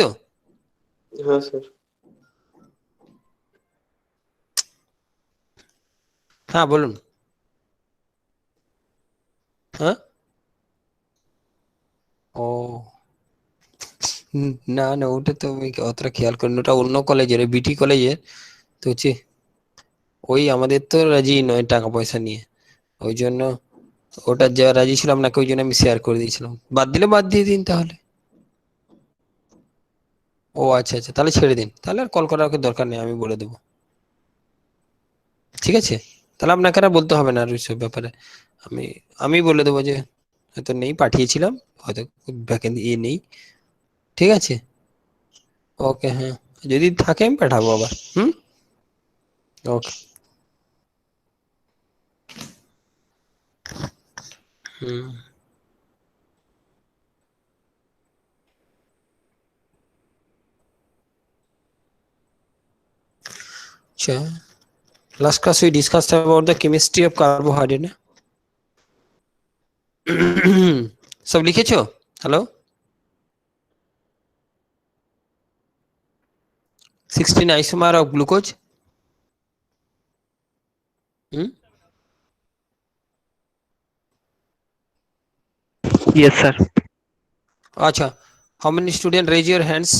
তো? হ্যাঁ স্যার। হ্যাঁ বলুন। হ্যাঁ, ও না না, ওটা তো আমি অতটা খেয়াল করিনি, ওটা অন্য কলেজের, বিটি কলেজের তো হচ্ছে। ওই আমাদের তো রাজি নয় টাকা পয়সা নিয়ে, ওই জন্য ওটা যা রাজি ছিল আপনাকে, ওই জন্য আমি শেয়ার করে দিয়েছিলাম। বাদ দিলে বাদ দিয়ে দিন তাহলে। ও আচ্ছা আচ্ছা, তাহলে ছেড়ে দিন, তাহলে আর কল করার দরকার নেই, আমি বলে দেবো। ঠিক আছে, তাহলে আপনাকে আর বলতে হবে না আর ওইসব ব্যাপারে। আমি আমি বলে দেবো যে হয়তো নেই, পাঠিয়েছিলাম, হয়তো ভ্যাকেন্সি নেই। ঠিক আছে, ওকে, হ্যাঁ, যদি থাকে আমি পাঠাবো আবার। ওকে। হুম, আচ্ছা, last class we discussed about the chemistry of carbohydrate. সব লিখেছো? Hello, 16 isomer of glucose. Yes, sir. আচ্ছা, how many students raise your hands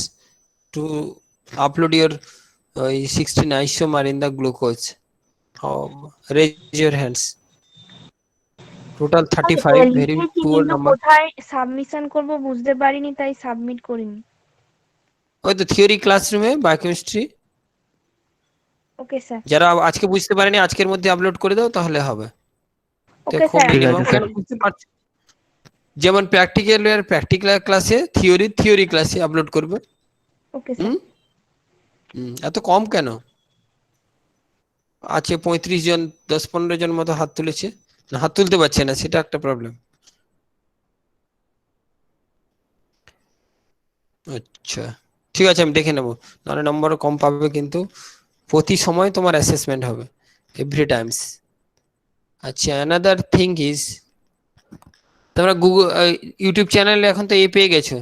to upload your 16 isomer in the glucose? Raise your hands. Total 35, very লিখেছি poor কিন্তু number. কোথায় submission করব বুঝতে পারিনি, তাই সাবমিট করিনি। ওই তো থিওরি ক্লাসরুমে বায়োকেমিস্ট্রি। Okay sir. যারা আজকে বুঝতে পারেনি আজকের মধ্যে আপলোড করে দাও, তাহলে হবে। ওকে দেখো স্যার। ঠিক আছে, মিনিমাম স্যার। কেন বুঝতে পারছো, যেমন প্র্যাকটিক্যাল ক্লাসে, থিওরি ক্লাসে আপলোড করবে। Okay sir. এত কম কেন? আছে 35 জন, 10-15 জন মতো হাত তুলেছে, হাত তুলতে পারছে না, সেটা একটা প্রবলেম। আচ্ছা ঠিক আছে, আমি দেখে নেবো, নাহলে নম্বরও কম পাবে। কিন্তু প্রতি সময় তোমার অ্যাসেসমেন্ট হবে, এভরি টাইমস। আচ্ছা, অ্যানাদার থিং ইজ, তোমরা গুগল ইউটিউব চ্যানেলে এখন তো পেয়ে গেছো।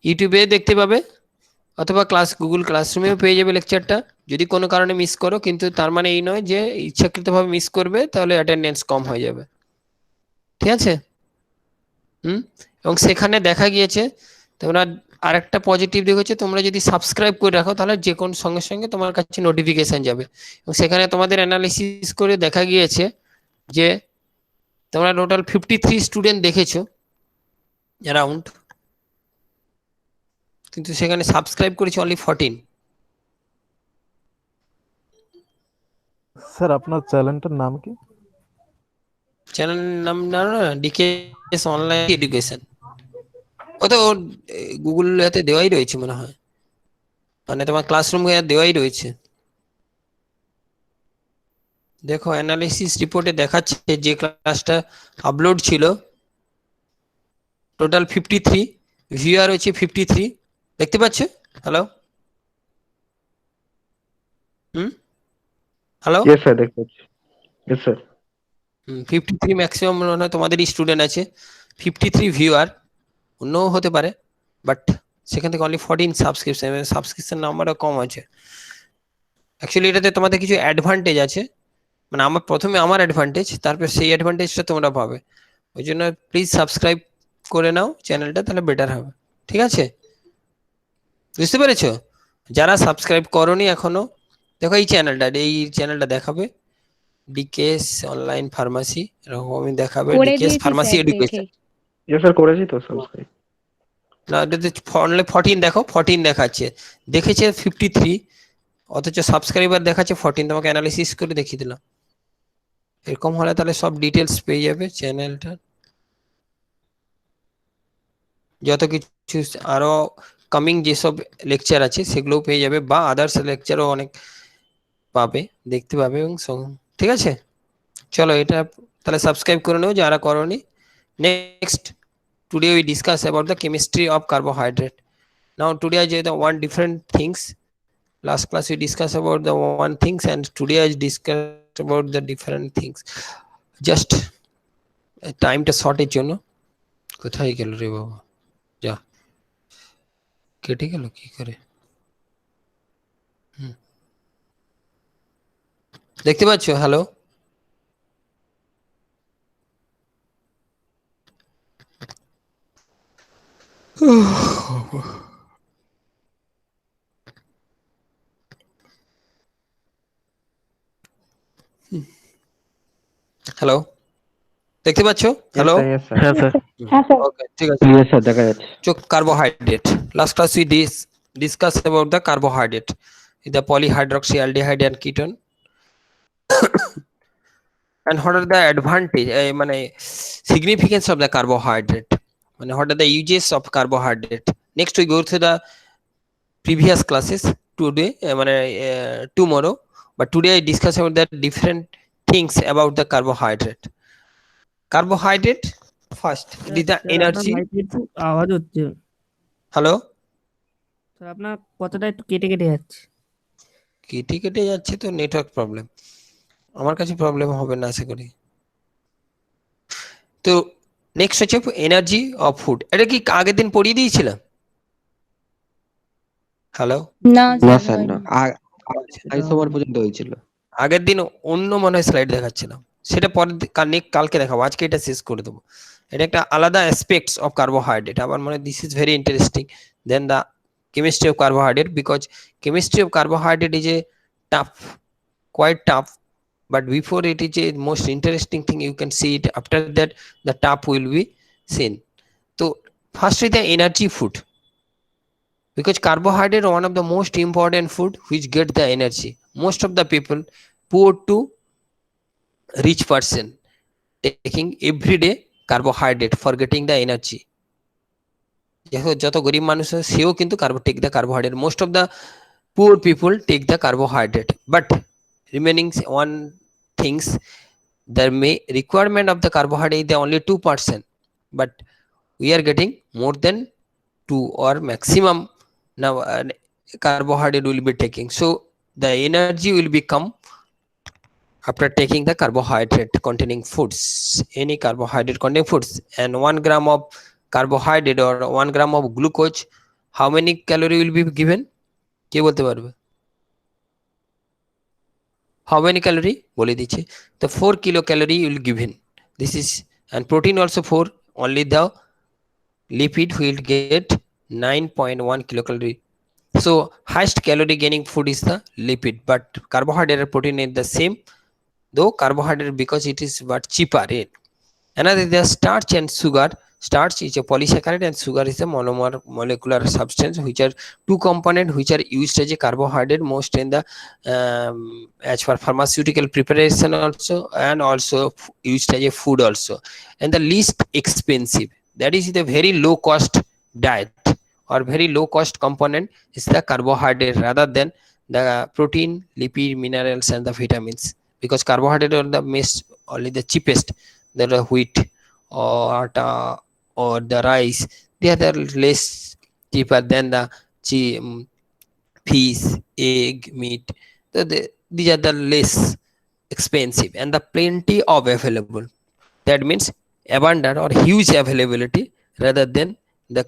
ইউটিউবে দেখতে পাবে, অথবা গুগল ক্লাসরুমেও পেয়ে যাবে লেকচারটা, যদি কোনো কারণে মিস করো। কিন্তু তার মানে এই নয় যে ইচ্ছাকৃতভাবে মিস করবে, তাহলে অ্যাটেন্ডেন্স কম হয়ে যাবে। ঠিক আছে। এবং সেখানে দেখা গিয়েছে তোমরা, আরেকটা পজিটিভ দিক হচ্ছে, তোমরা যদি সাবস্ক্রাইব করে রাখো, তাহলে যে কোনো সঙ্গে সঙ্গে তোমার কাছে নোটিফিকেশন যাবে। এবং সেখানে তোমাদের অ্যানালিসিস করে দেখা গিয়েছে যে তোমরা টোটাল 53 স্টুডেন্ট দেখেছো অ্যারাউন্ড, কিন্তু সেখানে সাবস্ক্রাইব করেছে অনলি 14। স্যার আপনার চ্যানেলটার নাম কি? চ্যানেল নাম না, ডিকেএস অনলাইন এডুকেশন। ও তো গুগল হাতে দেওয়াই রয়েছে মনে হয়, মানে তোমার ক্লাসরুম দেওয়াই রয়েছে। দেখো অ্যানালিসিস রিপোর্টে দেখাচ্ছে যে ক্লাসটা আপলোড ছিল টোটাল 53, ভিউয়ার হচ্ছে 53, দেখতে পাচ্ছ? Hello, hello. Yes, sir. দেখতে পাচ্ছি। Yes, sir. 53 ম্যাক্সিমাম মনে হয় তোমাদেরই স্টুডেন্ট আছে। 53 ভিউয়ার, অন্যও হতে পারে, বাট সেখান থেকে অনলি 14 সাবস্ক্রিপশন, সাবস্ক্রিপশন নাম্বারও কম আছে। অ্যাকচুয়ালি এটাতে তোমাদের কিছু অ্যাডভান্টেজ আছে, মানে প্রথমে আমার অ্যাডভান্টেজ, তারপর সেই অ্যাডভান্টেজটা তোমরা পাবে। ওই জন্য প্লিজ সাবস্ক্রাইব করে নাও চ্যানেলটা, তাহলে বেটার হবে। ঠিক আছে, বুঝতে পেরেছো? যারা সাবস্ক্রাইব করোনি এখনো, দেখো এই চ্যানেলটা দেখাবে, ডিকেএস অনলাইন ফার্মাসি, এরকম আমি দেখাবে করে ডিকেএস দিয়েছি ফার্মাসি স্যার দেখে। এডুকেশন। Yes, sir. করেছি তো সাবস্ক্রাইব। না, এটাতে অনলি 14 দেখো, 14 দেখাচ্ছে, দেখেছে 53, অথচ সাবস্ক্রাইবার দেখাচ্ছে 14। তোমাকে অ্যানালিসিস করে দেখিয়ে দিলাম। এরকম হলে তাহলে সব ডিটেলস পেয়ে যাবে চ্যানেলটা, যত কিছু আরো কামিং যেসব লেকচার আছে সেগুলোও পেয়ে যাবে, বা আদার্স লেকচারও অনেক পাবে, দেখতে পাবে। এবং ঠিক আছে, চলো এটা তাহলে সাবস্ক্রাইব করে নেও যারা করোনি। Next, today we discuss about the chemistry of carbohydrate. Now today I the one different things. Last class we discussed about the one things, and today I discussed about the different things. Just টাইমটা শর্টের জন্য কোথায় গেল রে বাবা, যা কেটে গেল কি করে? দেখতে পাচ্ছ? হ্যালো, হ্যালো, দেখতে পাচ্ছ? Hello, Yes, sir. হ্যাঁ স্যার। ওকে, ঠিক আছে। Yes, sir, দেখা যাচ্ছে। So carbohydrate. Last class we discuss about the carbohydrate, the polyhydroxyaldehyde and ketone, and what are the advantage, মানে significance of the carbohydrate, মানে what are the uses of carbohydrate. Next we go through the previous classes today, মানে tomorrow, but today I discuss about the different things about the carbohydrate. Carbohydrate first, it is the sir আপনার energy. মাইকে একটু আওয়াজ হচ্ছে। Hello, sir আপনার কথাটা একটু কেটে কেটে যাচ্ছে। কেটে কেটে যাচ্ছে তো নেটওয়ার্ক প্রবলেম, আমার কাছে প্রবলেম হবে না আশা করি। তো নেক্সট হচ্ছে এনার্জি অফ ফুড, এটা কি আগের দিন পড়িয়ে দিয়েছিলাম? হ্যালো, না না স্যার স্যার না, আচ্ছা, সোমবার পর্যন্ত হয়েছিল। আগের দিন অন্য মনে হয় স্লাইড দেখাচ্ছিলাম, সেটা পরের কালকে দেখাবো, আজকে এটা শেষ করে দেবো। এটা একটা আলাদা অ্যাসপেক্টস অফ কার্বোহাইড্রেট, আমার মনে this is very interesting than the chemistry of carbohydrate, because chemistry of carbohydrate is a tough, quite tough, but before it is a most interesting thing, you can see it after that the top will be seen. So first is the energy food, because carbohydrate one of the most important food which get the energy. Most of the people, poor to rich person, taking every day carbohydrate for getting the energy. যত গরিব মানুষ সেও কিন্তু take the carbohydrate. Most of the poor people take the carbohydrate, but remaining one things, the requirement of the carbohydrate is only 2%, but we are getting more than 2 or maximum now carbohydrate will be taking. So the energy will become after taking the carbohydrate containing foods, any carbohydrate containing foods, and 1 gram of carbohydrate or 1 gram of glucose, how many calorie will be given? কে বলতে পারবে? How many calorie? বলে দিচ্ছি, the 4 kilocalorie will given. This is, and protein also 4, only the lipid will get 9.1 kilocalorie. So highest calorie gaining food is the lipid, but carbohydrate and protein is the same, though carbohydrate because it is but cheaper rate. Another is the starch and sugar. Starch is a polysaccharide and sugar is a monomer molecular substance, which are two components which are used as a carbohydrate most in the as for pharmaceutical preparation also, and also used as a food also, and the least expensive, that is the very low cost diet or very low cost component is the carbohydrate rather than the protein, lipid, minerals and the vitamins, because carbohydrate are the most only the cheapest, the wheat or atta or the rice, they are the less cheaper than the fish, egg, meat. So these are the less expensive and the plenty of available, that means abundant or huge availability rather than the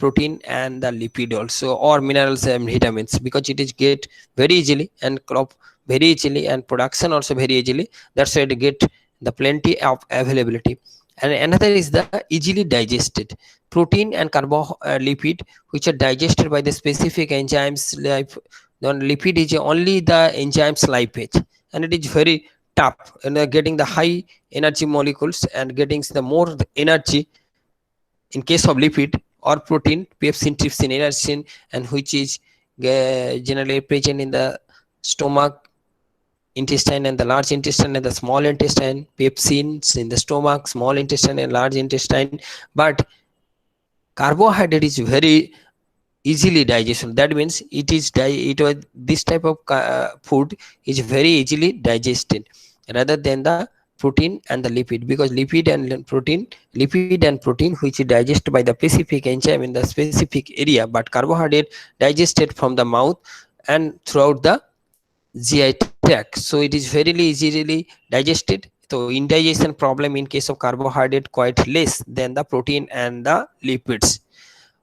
protein and the lipid also, or minerals and vitamins, because it is get very easily and crop very easily and production also very easily, that's why it get the plenty of availability. And another is the easily digested protein and lipid, which are digested by the specific enzymes. Like then lipid is only the enzymes lipase, and it is very tough, and getting the high energy molecules and getting the more energy in case of lipid or protein, pepsin, trypsin, inosine, and which is generally present in the stomach, intestine and the large intestine and the small intestine, pepsins in the stomach, small intestine and large intestine. But carbohydrate is very easily digestion, that means it is this type of food is very easily digested rather than the protein and the lipid, because lipid and protein which is digested by the specific enzyme in the specific area, but carbohydrate digested from the mouth and throughout the GI tract, so it is very easily digested So indigestion problem in case of carbohydrate quite less than the protein and the lipids.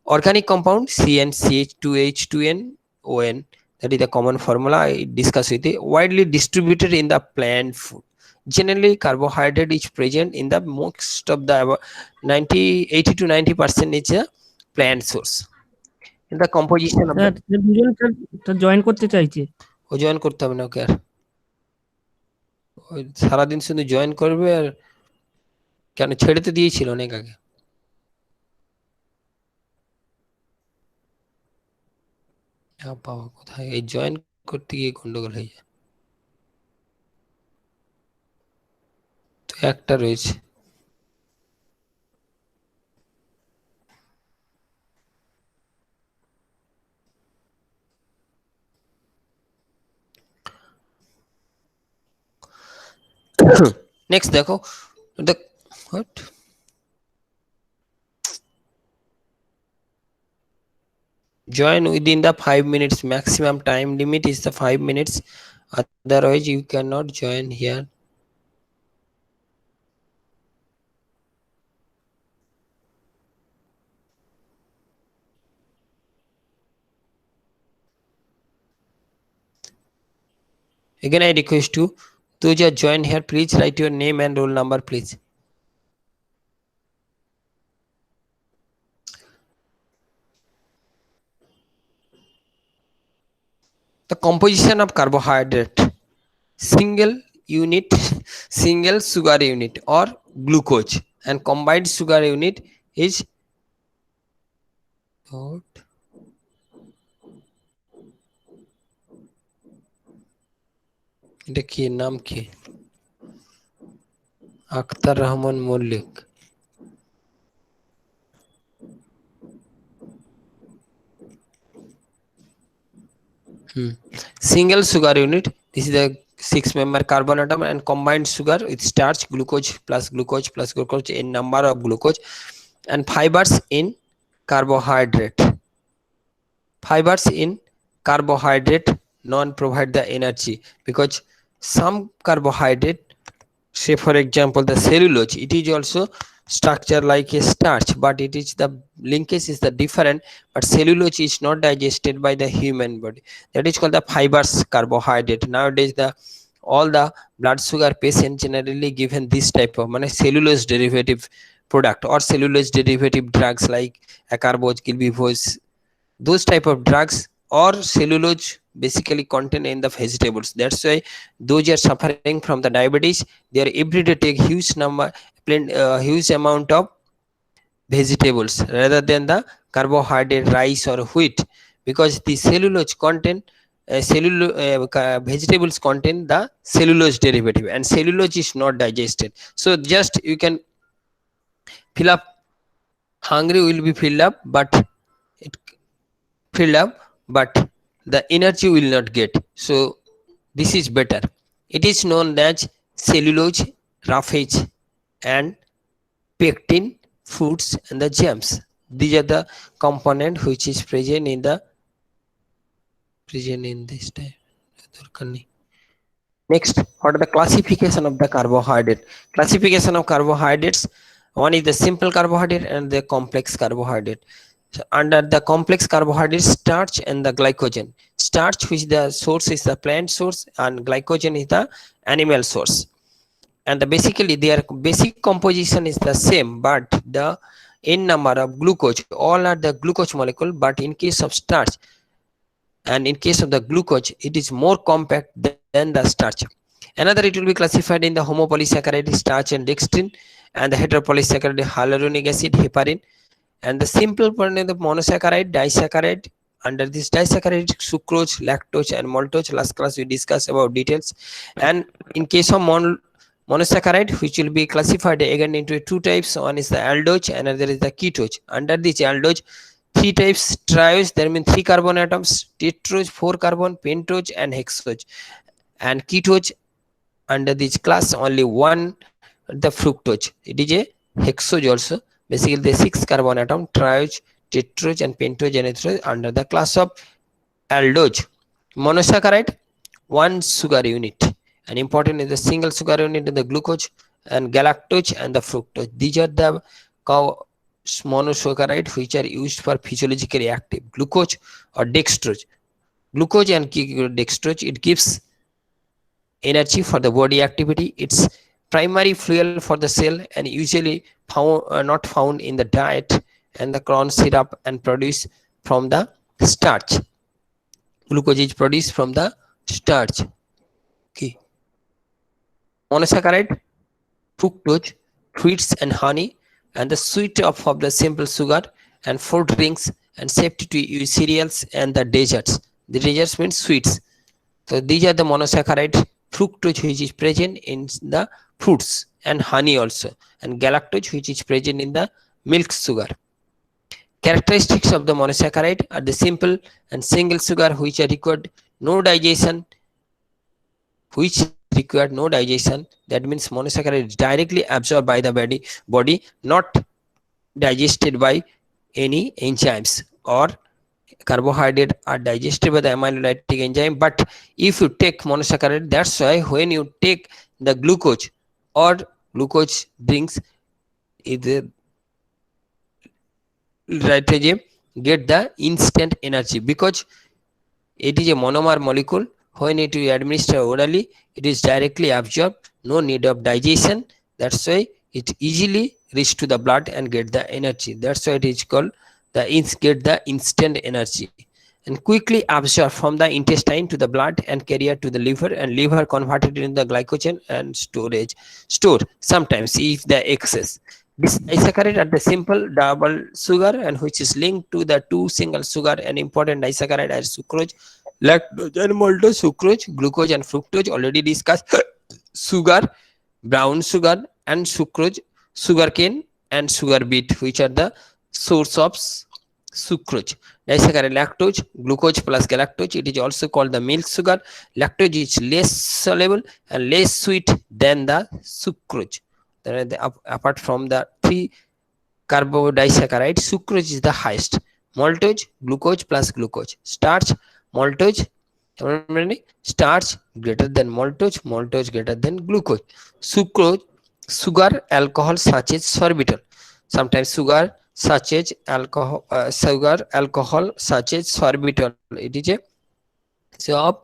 Organic compound CnCH2H2NON, that is the common formula I discussed with you, widely distributed in the plant food. Generally, carbohydrate is present in the most of the 80 to 90% is a plant source. In the composition of sir the দুজন join করতে চাইছে। ও join করতে হবে না ওকে, আর সারাদিন শুধু join করবে আর কেন ছেড়ে তো দিয়েছিল অনেক আগে। পাওয়া কোথায়, এই জয়েন করতে গিয়ে গন্ডগোল হয়ে যায়। তো একটা রয়েছে, নেক্সট দেখো what join within the 5 minutes, maximum time limit is the 5 minutes, otherwise you cannot join here. Again I request you, those who join here, please write your name and roll number please. The composition of carbohydrate, single unit, single sugar unit or glucose, and combined sugar unit is what? এটা কি নাম কি, Akhtar Rahman Mallick. Single sugar unit, this is the 6-member carbon atom, and combined sugar with starch, glucose plus glucose in number of glucose, and fibers in carbohydrate. Fibers in carbohydrate non provide the energy, because some carbohydrate, say for example the cellulose, it is also structure like a starch, but it is the linkage is the different, but cellulose is not digested by the human body, that is called the fibers carbohydrate. Nowadays the all the blood sugar patient generally given this type of cellulose derivative product or cellulose derivative drugs like acarbose, gilbivose, those type of drugs or cellulose basically contained in the vegetables. That's why those are suffering from the diabetes, they are every day take huge number, huge amount of vegetables rather than the carbohydrate, rice or wheat, because the cellulose content vegetables contain the cellulose derivative, and cellulose is not digested. So just you can fill up, hungry will be filled up, but the energy will not get. So this is better. It is known as cellulose, roughage and pectin, fruits and the jams. These are the component which is present in this type. Next, what are the classification of the carbohydrate? Classification of carbohydrates, one is the simple carbohydrate and the complex carbohydrate. So under the complex carbohydrates, starch and the glycogen. Starch, which the source is the plant source, and glycogen is the animal source. And basically their basic composition is the same, but the n number of glucose, all are the glucose molecule, but in case of starch and in case of the glucose, it is more compact than the starch. Another, it will be classified in the homopolysaccharide, starch and dextrin, and the heteropolysaccharide, hyaluronic acid, heparin, and the simple part of the monosaccharide, disaccharide. Under this disaccharide, sucrose, lactose and maltose. Last class we discussed about details. And in case of monosaccharide, which will be classified again into two types, one is the aldose and another is the ketose. Under this aldose, three types: triose, there means 3 carbon atoms; tetrose, 4 carbon; pentose and hexose. And ketose, under this class only one, the fructose, it is a hexose also. Basically the 6 carbon atom, triose, tetrose and pentose and ethose under the class of aldose. Monosaccharide, 1 sugar unit, and important is the single sugar unit in the glucose and galactose and the fructose. These are the monosaccharide which are used for physiologically active glucose or dextrose. Glucose and dextrose, it gives energy for the body activity. It's primary fuel for the cell and usually not found in the diet and the corn syrup and produced from the starch. Glucose is produced from the starch. Okay. Monosaccharide, fructose, fruits and honey, and the sweet of the simple sugar and fruit drinks and safety to use cereals and the desserts. The desserts means sweets. So these are the monosaccharide. Fructose which is present in the fruits and honey also, and galactose which is present in the milk sugar. Characteristics of the monosaccharide are the simple and single sugar which are required no digestion, that means monosaccharide is directly absorbed by the body, not digested by any enzymes, or carbohydrate are digested by the amylolytic enzyme. But if you take monosaccharide, that's why when you take the glucose or glucose drinks, it get the instant energy because it is a monomer molecule. When it is administered orally, it is directly absorbed, no need of digestion. That's why it easily reach to the blood and get the energy. That's why it is called get the instant energy, and quickly absorb from the intestine to the blood and carrier to the liver, and liver converted into the glycogen and store sometimes if the excess. This disaccharide are the simple double sugar and which is linked to the two single sugar and important disaccharide are sucrose, lactose and maltose. Sucrose, glucose and fructose already discussed. Sugar, brown sugar and sucrose, sugarcane and sugar beet which are the source of sucrose. Disaccharide lactose, glucose plus galactose, it is also called the milk sugar. Lactose is less soluble and less sweet than the sucrose. Apart from the three carbodisaccharide, sucrose is the highest. Maltose, glucose plus glucose. Starch, maltose, starch greater than maltose, maltose greater than glucose. Sucrose, sugar, alcohol such as sorbitol. Sometimes sugar such as alcohol, such as sorbitol. It is a so of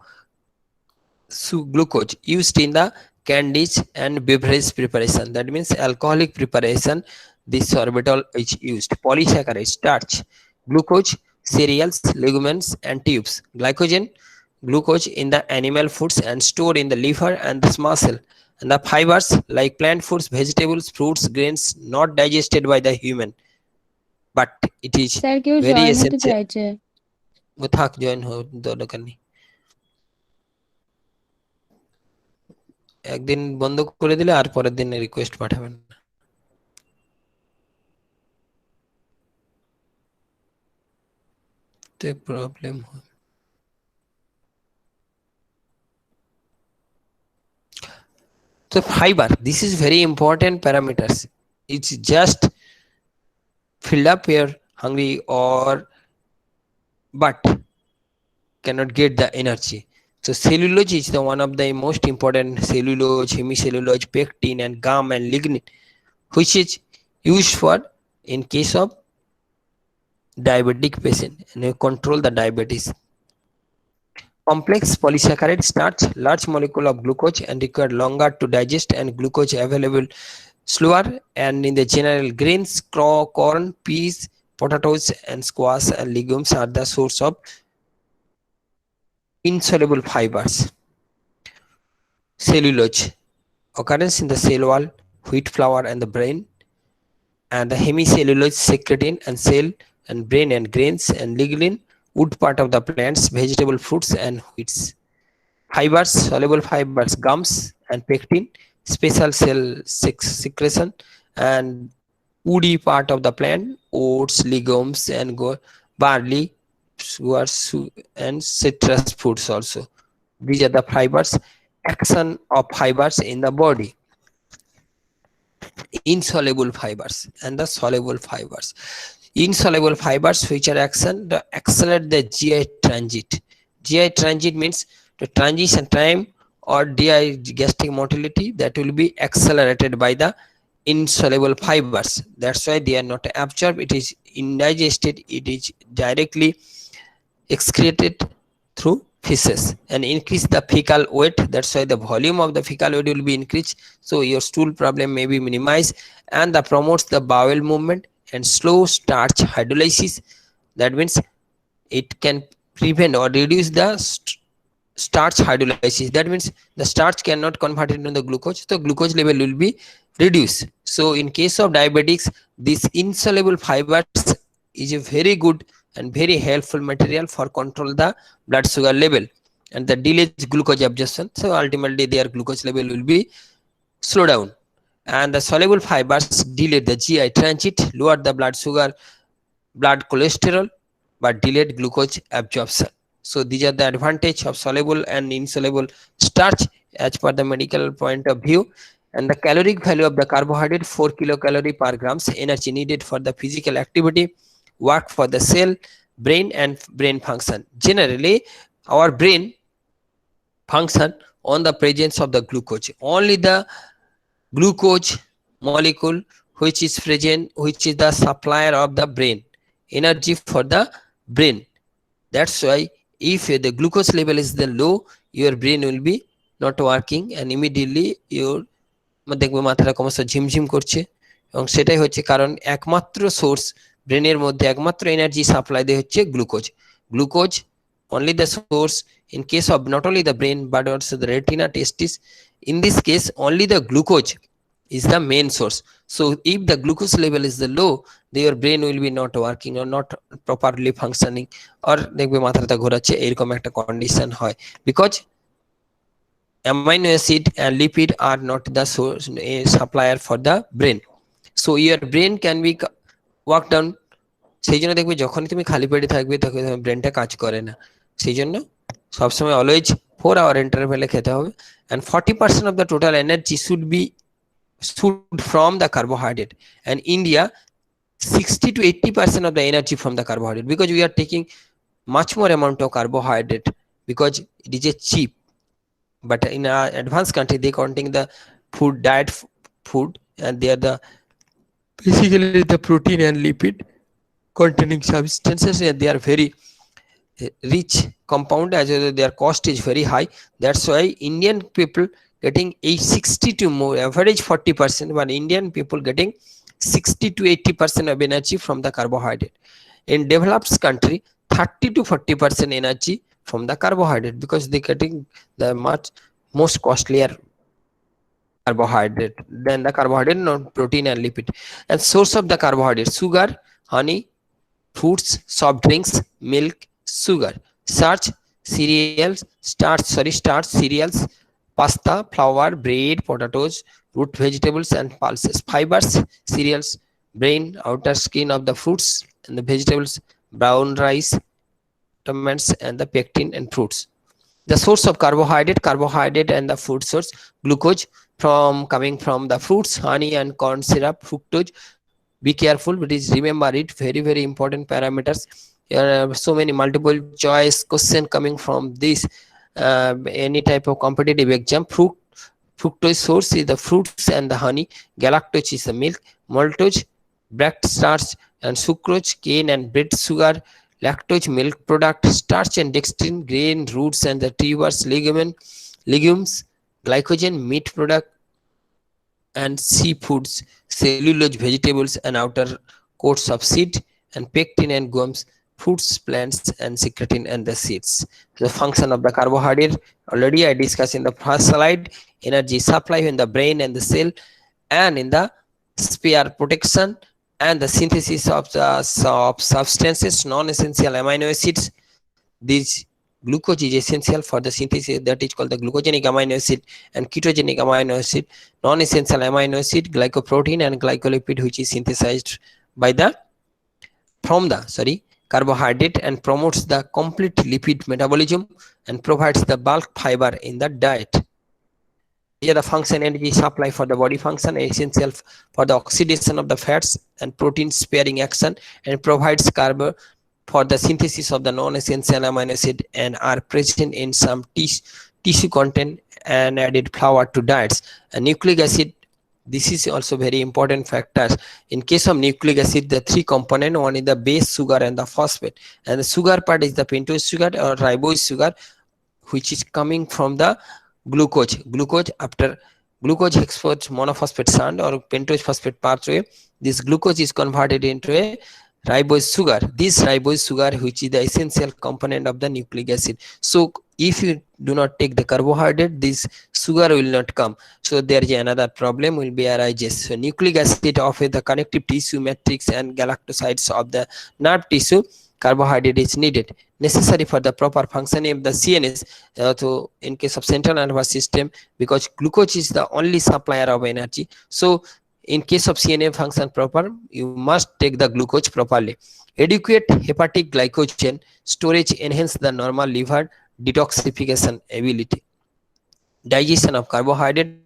glucose used in the candies and beverage preparation. That means alcoholic preparation. This sorbitol is used. Polysaccharide, starch, glucose, cereals, legumes and tubes. Glycogen, glucose in the animal foods and stored in the liver and the muscle. And the fibers like plant foods, vegetables, fruits, grains not digested by the human, but it is sir কেউ very join হতে essential. চাইছে থাক join দরকার নেই, একদিন বন্ধ করে দিলে আর পরের দিন রিকোয়েস্ট পাঠাবেন না। তো প্রবলেম হয়। So fiber, this is very important parameters. It's just filled up your hungry or but cannot get the energy. So cellulose is the one of the most important. Cellulose, hemicellulose, pectin and gum and lignin, which is used for in case of diabetic patient and you control the diabetes. Complex polysaccharide, starch, large molecule of glucose and require longer to digest and glucose available slower, and in the general grains, corn, peas, potatoes and squash and legumes are the source of insoluble fibers. Cellulose, occurrence in the cell wall, wheat flour and the brain, and the hemicellulose secretin and cell and brain and grains, and lignin, wood part of the plants, vegetable, fruits and wheats. Fibers, soluble fibers, gums and pectin, special cell secretion, and woody part of the plant, oats, legumes and barley and citrus fruits also. These are the fibers. Action of fibers in the body: insoluble fibers and the soluble fibers. Insoluble fibers which are action to accelerate the GI transit. GI transit means the transition time or gastric motility that will be accelerated by the insoluble fibers. That's why they are not absorbed. It is indigested. It is directly excreted through feces and increase the fecal weight. That's why the volume of the fecal weight will be increased, so your stool problem may be minimized, and that promotes the bowel movement and slow starch hydrolysis. That means it can prevent or reduce the starch hydrolysis. That means the starch cannot convert it into the glucose, so glucose level will be reduced. So in case of diabetics, this insoluble fibers is a very good and very helpful material for control the blood sugar level and the delays glucose absorption. So ultimately their glucose level will be slow down, and the soluble fibers delay the GI transit, lower the blood sugar, blood cholesterol, but delayed glucose absorption. So these are the advantage of soluble and insoluble starch as per the medical point of view. And the caloric value of the carbohydrate, 4 kilocalorie per grams, energy needed for the physical activity, work for the cell, brain and brain function. Generally our brain function on the presence of the glucose. Only the glucose molecule which is present, which is the supplier of the brain energy for the brain. That's why if the glucose level is the low, your brain will be not working and immediately your দেখবে মাথাটা ক্রমশ ঝিমঝিম করছে, এবং সেটাই হচ্ছে কারণ একমাত্র সোর্স ব্রেনের মধ্যে একমাত্র এনার্জি সাপ্লাই দেয় হচ্ছে glucose. Glucose only the source in case of not only the brain but also the retina, testis. In this case only the glucose is the main source. So if the glucose level is the low, your brain will be not working or not properly functioning, or দেখবে মাথাটা ঘোরাচ্ছে, এরকম একটা condition হয়, because amino acid and lipid are not the source supplier for the brain. So your brain can be worked on. সেই জন্য দেখবে যখনই তুমি খালি পেটে থাকবে তখন ব্রেনটা কাজ করে না, সেই জন্য সবসময় অলওয়েজ 4 hour ইন্টারভ্যালে খেতে হবে, and 40% of the total energy should be from the carbohydrate, and India 60 to 80% of the energy from the carbohydrate, because we are taking much more amount of carbohydrate because it is a cheap. But in our advanced country they contain the food diet food, and they are the basically the protein and lipid containing substances, and they are very rich compound, as well as their cost is very high. That's why Indian people getting a 60 to more average 40%, but Indian people getting 60 to 80% of energy from the carbohydrate. In developed country 30 to 40% energy from the carbohydrate, because they getting the much most costlier carbohydrate than the carbohydrate, not protein and lipid. And source of the carbohydrate: sugar, honey, fruits, soft drinks, milk, sugar. Starch, cereals, starch cereals, pasta, flour, bread, potatoes, root vegetables and pulses. Fibers, cereals, brain, outer skin of the fruits and the vegetables, brown rice, tomatoes and the pectin and fruits. The source of carbohydrate and the food source: glucose coming from the fruits, honey and corn syrup, fructose. Be careful, please remember it, very important parameters. So many multiple choice question coming from this any type of competitive exam. Fructose source is the fruits and the honey, galactose is the milk, maltose black starch and sucrose, cane and bread sugar, lactose milk product, starch and dextrin, grain, roots and the tubers, legumes, glycogen, meat product and seafoods, cellulose, vegetables and outer coats of seed, and pectin and gums, fruits, plants and secretin and the seeds. The function of the carbohydrate already I discussed in the first slide: energy supply in the brain and the cell, and in the spare protection and the synthesis of the substances, non-essential amino acids. This glucose is essential for the synthesis, that is called the glucogenic amino acid and ketogenic amino acid, non-essential amino acid, glycoprotein and glycolipid, which is synthesized by the carbohydrate and promotes the complete lipid metabolism and provides the bulk fiber in the diet. Here the function: energy supply for the body function, essential for the oxidation of the fats and protein sparing action, and provides carbo for the synthesis of the non-essential amino acid, and are present in some tissue content and added flour to diets. And nucleic acid, this is also very important factors. In case of nucleic acid, the three component, one is the base sugar and the phosphate, and the sugar part is the pentose sugar or ribose sugar, which is coming from the glucose. After glucose exports monophosphate sand or pentose phosphate pathway, this glucose is converted into a ribose sugar. This ribose sugar, which is the essential component of the nucleic acid. So if you do not take the carbohydrate, this sugar will not come. So there is another problem will be arises. So nucleic acid of the connective tissue matrix and galactosides of the nerve tissue, carbohydrate is needed, necessary for the proper functioning of the CNS. So in case of central nervous system, because glucose is the only supplier of energy, so in case of CNS function proper, you must take the glucose properly. Adequate hepatic glycogen storage enhance the normal liver detoxification ability. Digestion of carbohydrate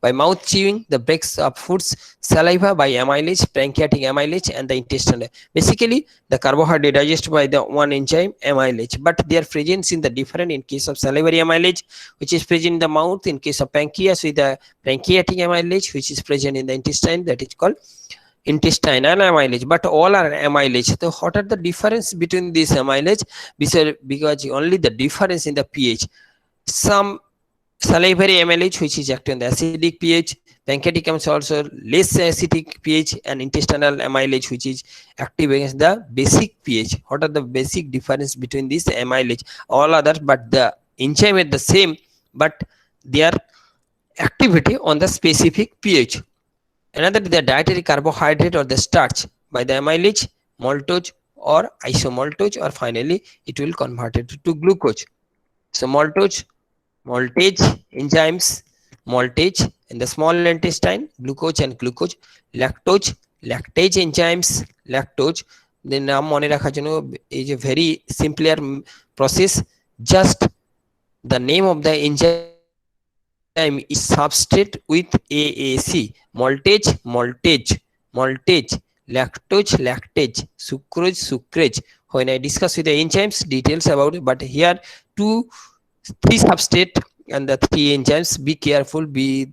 by mouth chewing, the breaks of foods, saliva by amylase, pancreatic amylase, and the intestine. Basically, the carbohydrate digested by the one enzyme amylase, but their presence in the different. In case of salivary amylase, which is present in the mouth. In case of pancreas, with the pancreatic amylase, which is present in the intestine, that is called intestinal amylase. But all are amylase. So what are the difference between these amylase? Because only the difference in the pH. Some salivary amylase, which is active on the acidic pH, pancreatic amylase also less acidic pH, and intestinal amylase, which is active against the basic pH. What are the basic difference between these amylase? All others, but the enzyme is the same, but their activity on the specific pH. Another is the dietary carbohydrate or the starch by the amylase, maltose or isomaltose, or finally it will convert it to glucose. So maltose enzymes, maltase in the small intestine, glucose and glucose, lactose enzymes, lactose. Then নাম মনে রাখার জন্য is a very simpler process. Just the name of the enzyme is substrate with AAC. Maltase, lactose, sucrase. When I discuss with the enzymes details about it, but here three substrate and the three enzymes, be careful, be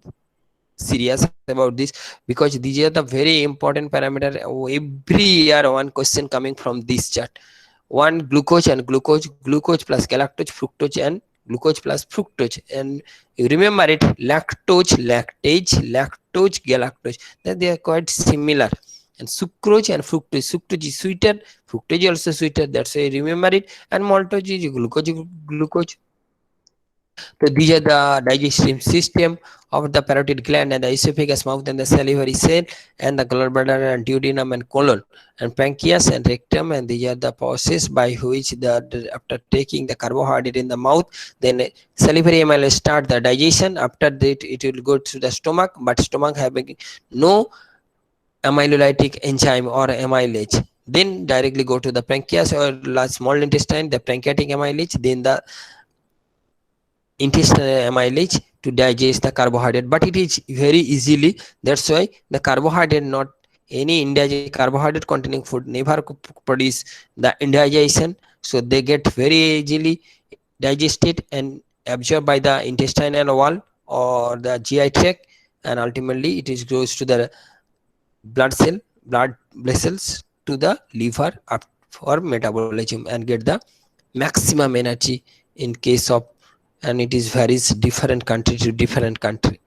serious about this, because these are the very important parameter. Every year one question coming from this chart. One glucose plus galactose, fructose, and glucose plus fructose, and you remember it, lactose, galactose, that they are quite similar. And sucrose and fructose is sweeter, fructose is also sweeter, that's why you remember it. And maltose is glucose. So these are the digestive system of the parotid gland and the esophagus, mouth and the salivary cell, and the gallbladder and duodenum and colon and pancreas and rectum. And these are the process by which after taking the carbohydrate in the mouth, then salivary amylase start the digestion. After that it will go to the stomach, but stomach having no amylolytic enzyme or amylase, then directly go to the pancreas or small intestine, the pancreatic amylase, then the intestinal amylase to digest the carbohydrate. But it is very easily, that's why the carbohydrate, not any indigestion, carbohydrate containing food never produce the indigestion, so they get very easily digested and absorbed by the intestinal wall or the GI tract, and ultimately it is goes to the blood vessels to the liver for metabolism and get the maximum energy in case of, and it is varies different country to different country.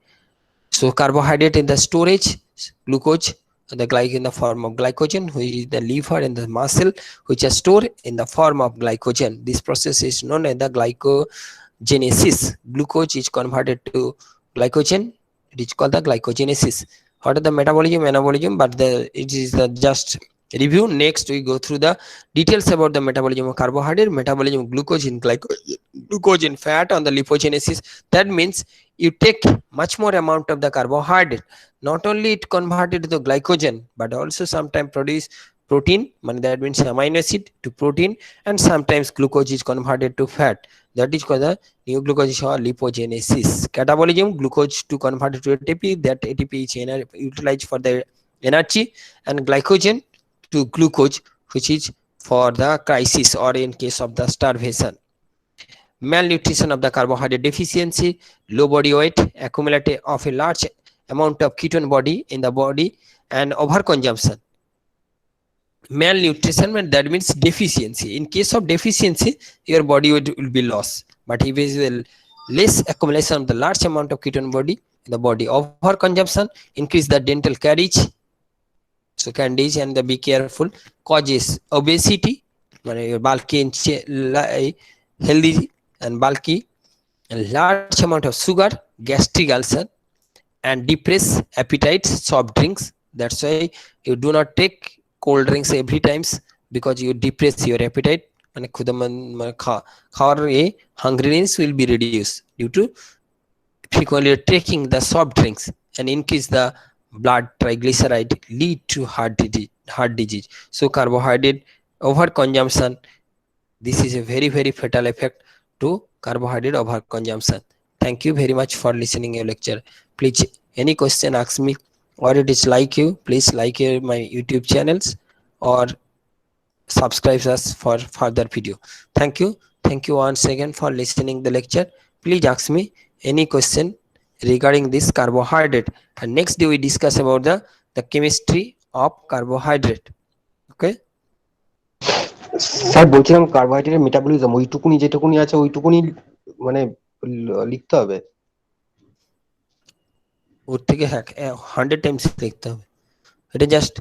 So carbohydrate in the storage, glucose in the form of glycogen, which is the liver and the muscle, which are stored in the form of glycogen. This process is known as the glycogenesis. Glucose is converted to glycogen, it is called the glycogenesis. What are the metabolism, but it is the just review. Next we go through the details about the metabolism of carbohydrate, metabolism of glucose in glucose in fat on the lipogenesis. That means you take much more amount of the carbohydrate, not only it converted to the glycogen, but also sometimes produce protein, that means amino acid to protein, and sometimes glucose is converted to fat, that is called the new glucose or lipogenesis. Catabolism, glucose to convert to ATP, that ATP is utilized for the energy, and glycogen to glucose, which is for the crisis or in case of the starvation. malnutrition of the carbohydrate deficiency, low body weight, accumulation of a large amount of ketone body in the body, and overconsumption. Malnutrition, that means deficiency. In case of deficiency, your body weight will be lost, but if it is a less accumulation of the large amount of ketone body in the body, overconsumption increase the dental carriage, so candies, and the be careful, causes obesity, your bulky and healthy and bulky, and large amount of sugar, gastric ulcer, and depress appetite, soft drinks. That's why you do not take cold drinks every times, because you depress your appetite, and hungriness will be reduced due to frequently taking the soft drinks, and increase the blood triglyceride, lead to heart disease. So carbohydrate overconsumption, this is a very fatal effect to carbohydrate overconsumption. Thank you very much for listening your lecture. Please, any question, ask me, or it is like you, please like my YouTube channels or subscribe us for further video. Thank you once again for listening the lecture. Please ask me any question regarding this carbohydrate, and next day we discuss about the chemistry of carbohydrate. Okay, sir বলছিলাম কার্বোহাইড্রেটের metabolism ওইটুকুনি যেটুকুনি আছে ওইটুকুনি মানে লিখতে হবে। ওর থেকে 100 Times লিখতে হবে, এটা জাস্ট